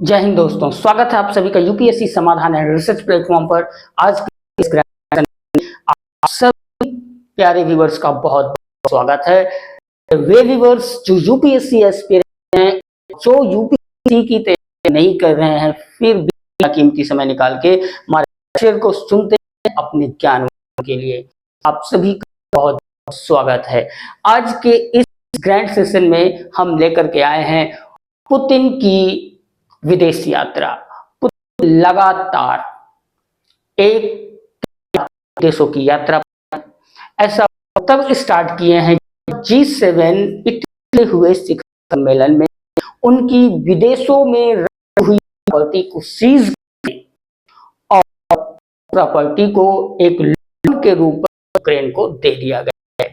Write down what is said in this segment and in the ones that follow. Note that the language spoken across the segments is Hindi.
जय हिंद दोस्तों, स्वागत है आप सभी का यूपीएससी समाधान एंड रिसर्च प्लेटफॉर्म पर। आज के इस आप सभी प्यारे व्यूअर्स का बहुत बहुत स्वागत है। वे व्यूअर्स जो यूपीएससी एस्पिरेंट हैं, जो यूपीएससी की तैयारी नहीं कर रहे हैं, फिर भी कीमती समय निकाल के हमारे लेक्चर को सुनते हैं अपने ज्ञान के लिए, आप सभी का बहुत बहुत स्वागत है। आज के इस ग्रैंड सेशन में हम लेकर के आए हैं पुतिन की विदेश यात्रा। पुतिन लगातार एक देशों की यात्रा ऐसा तब स्टार्ट किए हैं G7 इटली हुए शिखर सम्मेलन में उनकी विदेशों में रखी हुई प्रॉपर्टी को सीज और प्रॉपर्टी को एक लोन के रूप में यूक्रेन को दे दिया गया है।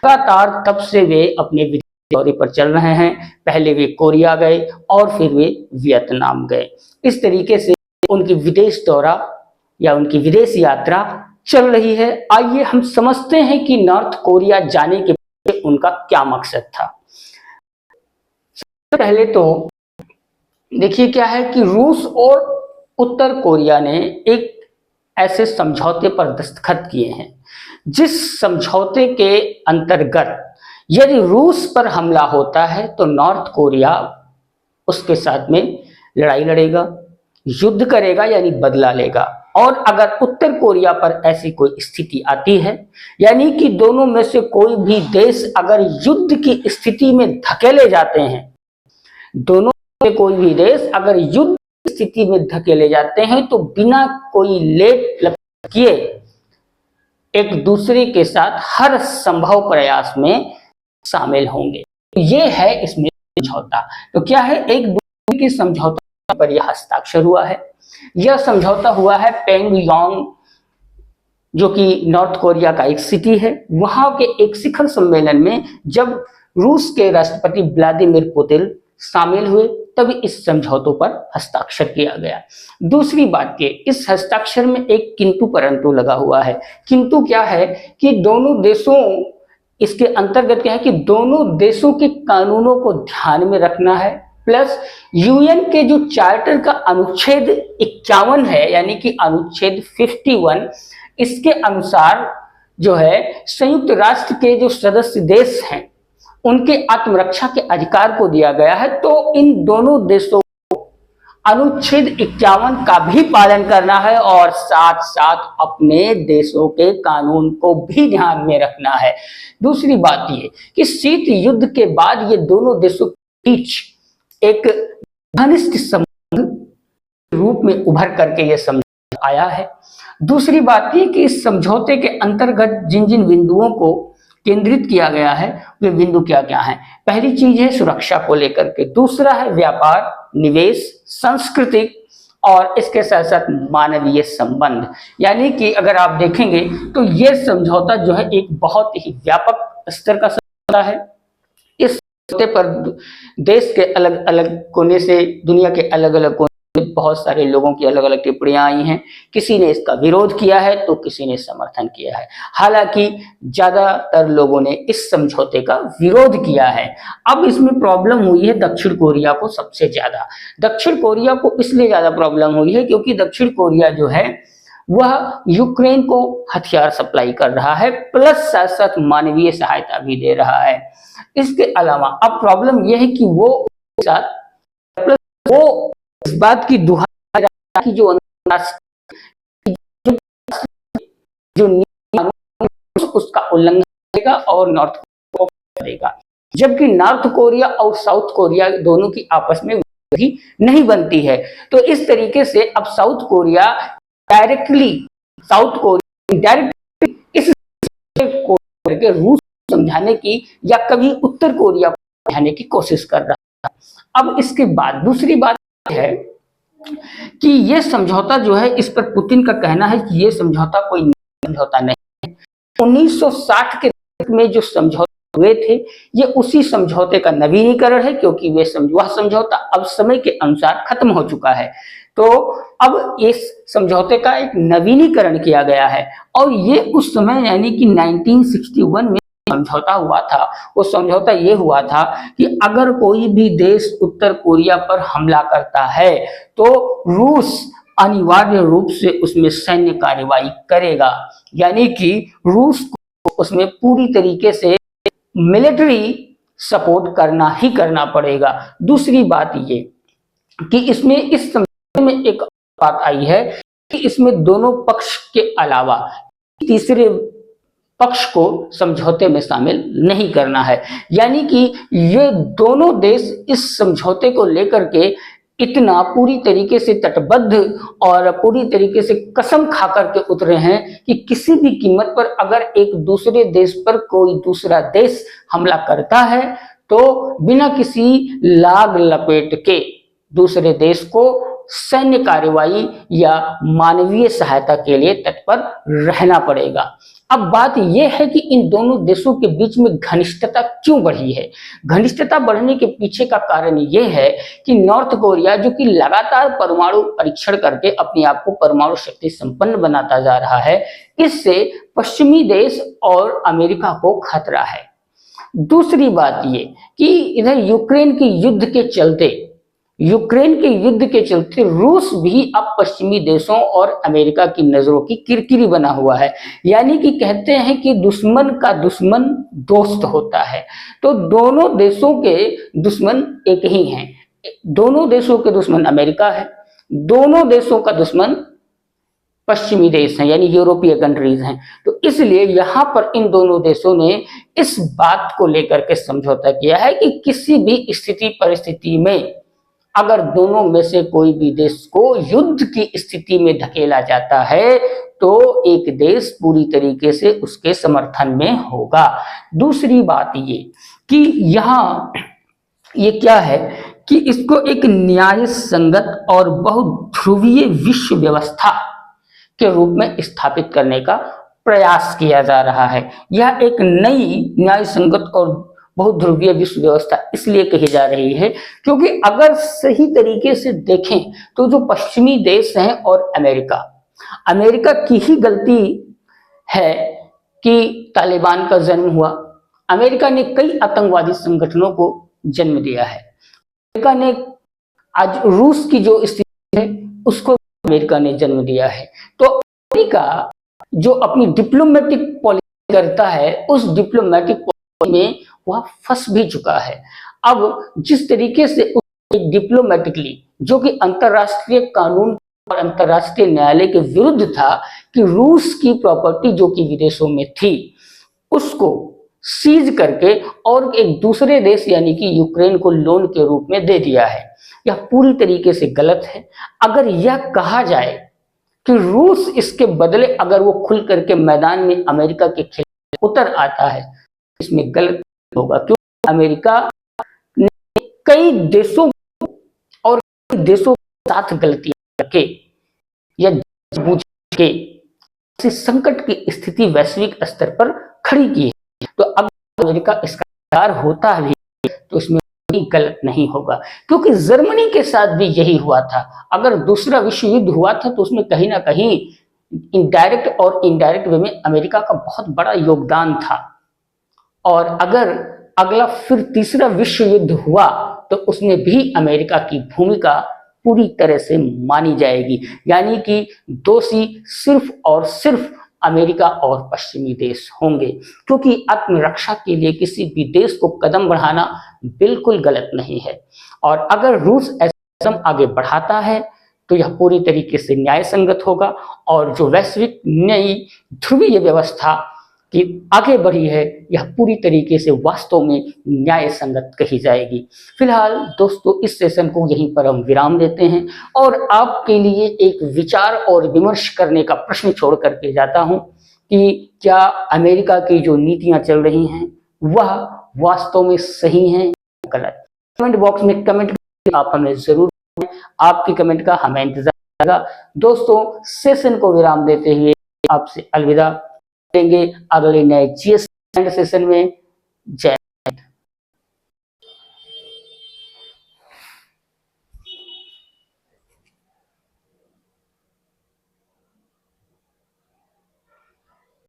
लगातार तब से वे अपने विदेश दौरे पर चल रहे हैं। पहले वे कोरिया गए और फिर वे वियतनाम गए। इस तरीके से उनकी विदेश दौरा या उनकी विदेश यात्रा चल रही है। आइए हम समझते हैं कि नॉर्थ कोरिया जाने के पीछे उनका क्या मकसद था। सबसे पहले तो देखिए क्या है कि रूस और उत्तर कोरिया ने एक ऐसे समझौते पर दस्तखत किए हैं जिस समझौते के अंतर्गत यदि रूस पर हमला होता है तो नॉर्थ कोरिया उसके साथ में लड़ाई लड़ेगा, युद्ध करेगा यानी बदला लेगा। और अगर उत्तर कोरिया पर ऐसी कोई स्थिति आती है, यानी कि दोनों में से कोई भी देश अगर युद्ध की स्थिति में धकेले जाते हैं, दोनों में कोई भी देश अगर युद्ध की स्थिति में धकेले जाते हैं तो बिना कोई लेट लपेट किए एक दूसरे के साथ हर संभव प्रयास में शामिल होंगे। ये है इसमें समझौता। तो क्या है, एक दूसरे के समझौता पर यह हस्ताक्षर हुआ है। यह समझौता हुआ है प्योंगयांग, जो कि नॉर्थ कोरिया का एक सिटी है, वहां के एक शिखर सम्मेलन में जब रूस के राष्ट्रपति व्लादिमीर पुतिन शामिल हुए तभी इस समझौतों पर हस्ताक्षर किया गया। दूसरी बात के इस हस्ताक्षर में एक किंतु परंतु लगा हुआ है। किंतु क्या है कि दोनों देशों, इसके अंतर्गत क्या है कि दोनों देशों के कानूनों को ध्यान में रखना है, प्लस यूएन के जो चार्टर का अनुच्छेद 51 है, यानी कि अनुच्छेद 51, इसके अनुसार जो है संयुक्त राष्ट्र के जो सदस्य देश हैं उनके आत्मरक्षा के अधिकार को दिया गया है। तो इन दोनों देशों को अनुच्छेद 51 का भी पालन करना है और साथ साथ अपने देशों के कानून को भी ध्यान में रखना है। दूसरी बात ये कि शीत युद्ध के बाद ये दोनों देशों के बीच एक घनिष्ठ संबंध रूप में उभर करके ये समझौता आया है। दूसरी बात ये कि इस समझौते के अंतर्गत जिन जिन बिंदुओं को केंद्रित किया गया है वे बिंदु क्या क्या हैं। पहली चीज है सुरक्षा को लेकर के, दूसरा है व्यापार, निवेश, सांस्कृतिक और इसके साथ साथ मानवीय संबंध। यानी कि अगर आप देखेंगे तो ये समझौता जो है एक बहुत ही व्यापक स्तर का समझौता है। इस समझौते पर देश के अलग अलग कोने से, दुनिया के अलग अलग कोने से बहुत सारे लोगों की अलग अलग टिप्पणियां आई हैं। किसी ने इसका विरोध किया है तो किसी ने समर्थन किया है। हालांकि ज्यादातर लोगों ने इस समझौते का विरोध किया है। अब इसमें प्रॉब्लम हुई है दक्षिण कोरिया को सबसे ज्यादा। दक्षिण कोरिया को इसलिए ज्यादा प्रॉब्लम हुई है क्योंकि दक्षिण कोरिया जो है वह यूक्रेन को हथियार सप्लाई कर रहा है, प्लस साथ साथ मानवीय सहायता भी दे रहा है। इसके अलावा अब प्रॉब्लम यह है कि वो इस बात की दुहाई रहा कि जो उसका उल्लंघन करेगा और नॉर्थ कोरिया को करेगा, जबकि नॉर्थ कोरिया और साउथ कोरिया दोनों की आपस में भी नहीं बनती है। तो इस तरीके से अब साउथ कोरिया इनडायरेक्टली इस को रूस समझाने की या कभी उत्तर कोरिया को समझाने की कोशिश कर रहा है। अब इसके बाद दूसरी बात है कि ये समझौता जो है, इस पर पुतिन का कहना है कि ये समझौता कोई समझौता नहीं है। 1960 के दशक में जो समझौते हुए थे ये उसी समझौते का नवीनीकरण है, क्योंकि वह समझौता अब समय के अनुसार खत्म हो चुका है। तो अब इस समझौते का एक नवीनीकरण किया गया है और ये उस समय यानी कि 1961 में समझौता हुआ था, वो समझौता ये हुआ था कि अगर कोई भी देश उत्तर कोरिया पर हमला करता है तो रूस अनिवार्य रूप से उसमें सैन्य कार्रवाई करेगा, यानी कि रूस को उसमें पूरी तरीके से मिलिट्री सपोर्ट करना ही करना पड़ेगा। दूसरी बात ये कि इसमें इस समझौते में एक बात आई है कि इसमें दोनों पक्ष के अलावा तीसरे पक्ष को समझौते में शामिल नहीं करना है, यानी कि ये दोनों देश इस समझौते को लेकर के इतना पूरी तरीके से तटबद्ध और पूरी तरीके से कसम खा करके उतरे हैं कि किसी भी कीमत पर अगर एक दूसरे देश पर कोई दूसरा देश हमला करता है तो बिना किसी लाग लपेट के दूसरे देश को सैन्य कार्रवाई या मानवीय सहायता के लिए तत्पर रहना पड़ेगा। अब बात यह है कि इन दोनों देशों के बीच में घनिष्ठता क्यों बढ़ी है। घनिष्ठता बढ़ने के पीछे का कारण यह है कि नॉर्थ कोरिया, जो कि लगातार परमाणु परीक्षण करके अपने आप को परमाणु शक्ति संपन्न बनाता जा रहा है, इससे पश्चिमी देश और अमेरिका को खतरा है। दूसरी बात ये कि इधर यूक्रेन के युद्ध के चलते रूस भी अब पश्चिमी देशों और अमेरिका की नजरों की किरकिरी बना हुआ है, यानी कि कहते हैं कि दुश्मन का दुश्मन दोस्त होता है। तो दोनों देशों के दुश्मन एक ही हैं, दोनों देशों के दुश्मन अमेरिका है, दोनों देशों का दुश्मन पश्चिमी देश हैं, यानी यूरोपीय कंट्रीज हैं। तो इसलिए यहाँ पर इन दोनों देशों ने इस बात को लेकर के समझौता किया है कि किसी भी स्थिति परिस्थिति में अगर दोनों में से कोई भी देश को युद्ध की स्थिति में धकेला जाता है तो एक देश पूरी तरीके से उसके समर्थन में होगा। दूसरी बात ये कि यहाँ ये क्या है कि इसको एक न्याय संगत और बहुध्रुवीय विश्व व्यवस्था के रूप में स्थापित करने का प्रयास किया जा रहा है। यह एक नई न्याय संगत और बहुध्रुवीय विश्व व्यवस्था इसलिए कही जा रही है क्योंकि अगर सही तरीके से देखें तो जो पश्चिमी देश हैं और अमेरिका की ही गलती है कि तालिबान का जन्म हुआ। अमेरिका ने कई आतंकवादी संगठनों को जन्म दिया है। अमेरिका ने आज रूस की जो स्थिति है उसको अमेरिका ने जन्म दिया है। तो अमेरिका जो अपनी डिप्लोमेटिक पॉलिसी करता है उस डिप्लोमेटिक पॉलिसी में वह फंस भी चुका है। अब जिस तरीके से डिप्लोमेटिकली, जो कि अंतरराष्ट्रीय कानून और अंतरराष्ट्रीय न्यायालय के विरुद्ध था, कि रूस की प्रॉपर्टी जो कि विदेशों में थी उसको सीज करके और एक दूसरे देश यानी कि यूक्रेन को लोन के रूप में दे दिया है, यह पूरी तरीके से गलत है। अगर यह कहा जाए कि रूस इसके बदले अगर वो खुल करके मैदान में अमेरिका के खिलाफ उतर आता है, इसमें गलत होगा, क्योंकि अमेरिका ने कई देशों और कई देशों के साथ गलतियां करके या बूझ के इस संकट की स्थिति वैश्विक स्तर पर खड़ी की है। तो अगर अमेरिका इसका शिकार होता भी तो इसमें कोई गलत नहीं होगा, क्योंकि जर्मनी के साथ भी यही हुआ था। अगर दूसरा विश्व युद्ध हुआ था तो उसमें कहीं ना कहीं इनडायरेक्ट और इनडायरेक्ट वे में अमेरिका का बहुत बड़ा योगदान था। और अगर अगला फिर तीसरा विश्व युद्ध हुआ तो उसमें भी अमेरिका की भूमिका पूरी तरह से मानी जाएगी, यानी कि दोषी सिर्फ और सिर्फ अमेरिका और पश्चिमी देश होंगे, क्योंकि आत्मरक्षा के लिए किसी भी देश को कदम बढ़ाना बिल्कुल गलत नहीं है। और अगर रूस ऐसा कदम आगे बढ़ाता है तो यह पूरी तरीके से न्याय संगत होगा और जो वैश्विक नई ध्रुवीय व्यवस्था की आगे बढ़ी है यह पूरी तरीके से वास्तव में न्याय संगत कही जाएगी। फिलहाल दोस्तों इस सेशन को यहीं पर हम विराम देते हैं और आपके लिए एक विचार और विमर्श करने का प्रश्न छोड़ करके जाता हूं कि क्या अमेरिका की जो नीतियां चल रही हैं वह वास्तव में सही हैं या गलत। कमेंट बॉक्स में कमेंट करके आप हमें जरूर, आपकी कमेंट का हमें इंतजार रहेगा। दोस्तों सेशन को विराम देते हुए आपसे अलविदा देंगे अगले नए जीएस सेशन में। जय